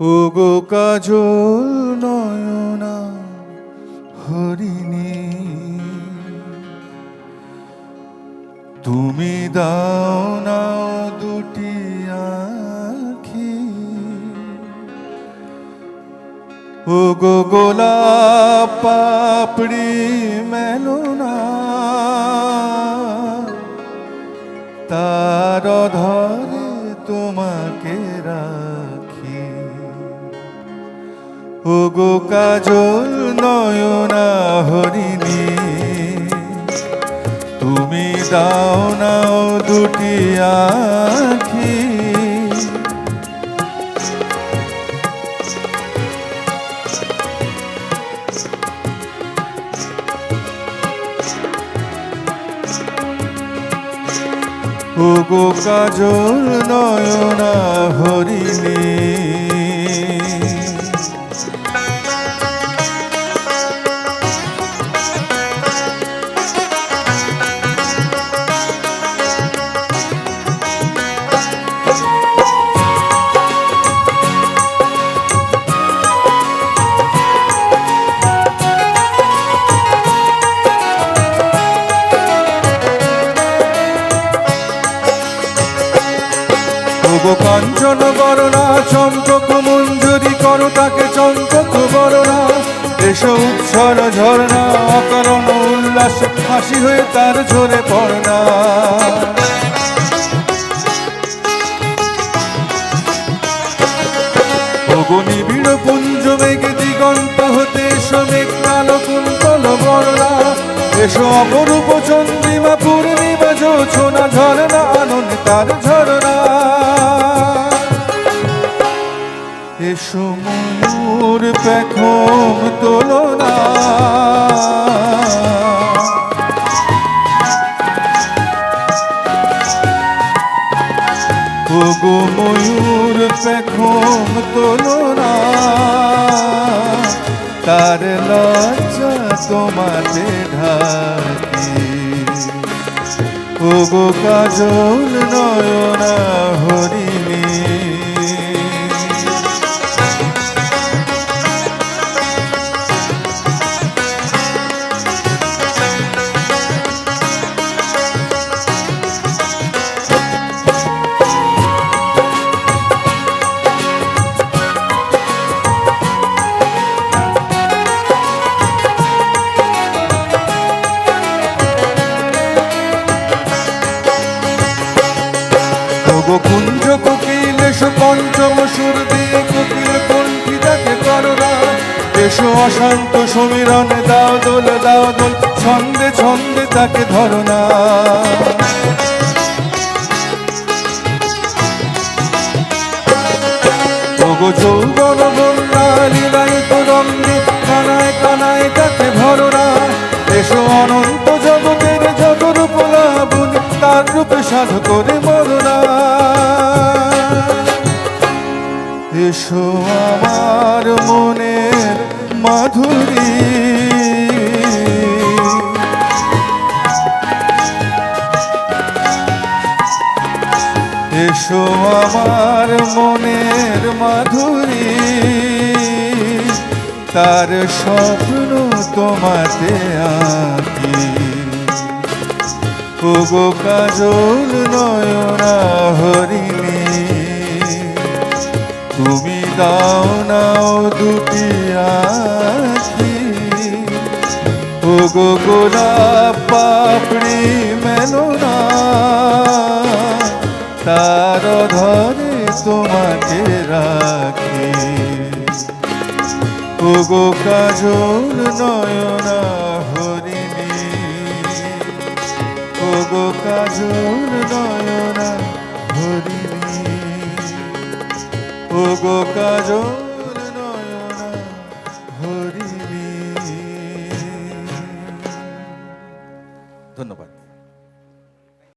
ওগো কাজল নয়না হরিণী, তুমি দাও না দুটি আঁখি। ওগো গোলাপ পাপড়ি মেলো না, তার ধরে তোমাকে রাখি। ওগো কাজল নয়না হরিণী, তুমি দাও না দুটি আঁখি। ওগো কাজল নয়না হরিণী, ওগো কাঞ্চন বরণা চম্পক মঞ্জুরি করো তাকে চম্পক বরণা। এসো উৎসর ঝরনা অকারণ উল্লাস, হাসি হয়ে তার ঝরে পড়না। ওগো নিবিড় পুঞ্জ মেঘে দিগন্ত হতে এসো মেঘ কালো কুন্তল বরণা। এসো অপরূপ চন্দ্রিমা পূর্ণিমা জোছনা ঝরনা আনন্দ তার ঝরনা। এসো ময়ূর পেখম তোলনা, ওগো ময়ূর পেখম তোলনা। তার লজ্জা তোমাতে ঢাকি। ওগো কাজল নয়না হরিণী, ওগো কুঞ্জ কোকিল এসো পঞ্চম সুর দিয়ে কোকিল কণ্ঠী তাকে করোনা। এসো অশান্ত সমীরণে দাও দোল ছন্দে ছন্দে তাকে ধরনা। ওগো যৌবন বন্যা লীলায় তরঙ্গে কানায় কানায় তাকে ভরনা। এসো অনন্ত জগতের জগরূপ লাবণ, তার রূপে সাধ করে মরনা। এসো আমার মনের মাধুরী, এসো আমার মনের মাধুরী। তার স্বপ্ন তোমাতে আঁকি। ওগো কাজল নয়না হরিণী, তুমি দাও না দুটি আঁখি। ওগো গোলাপ পাপড়ি মেলো না, তার ধরে তোমাকে রাখি। ওগো কাজল নয়না হরিণী, ওগো কাজল নয়না হরিণী, ওগো কাজল।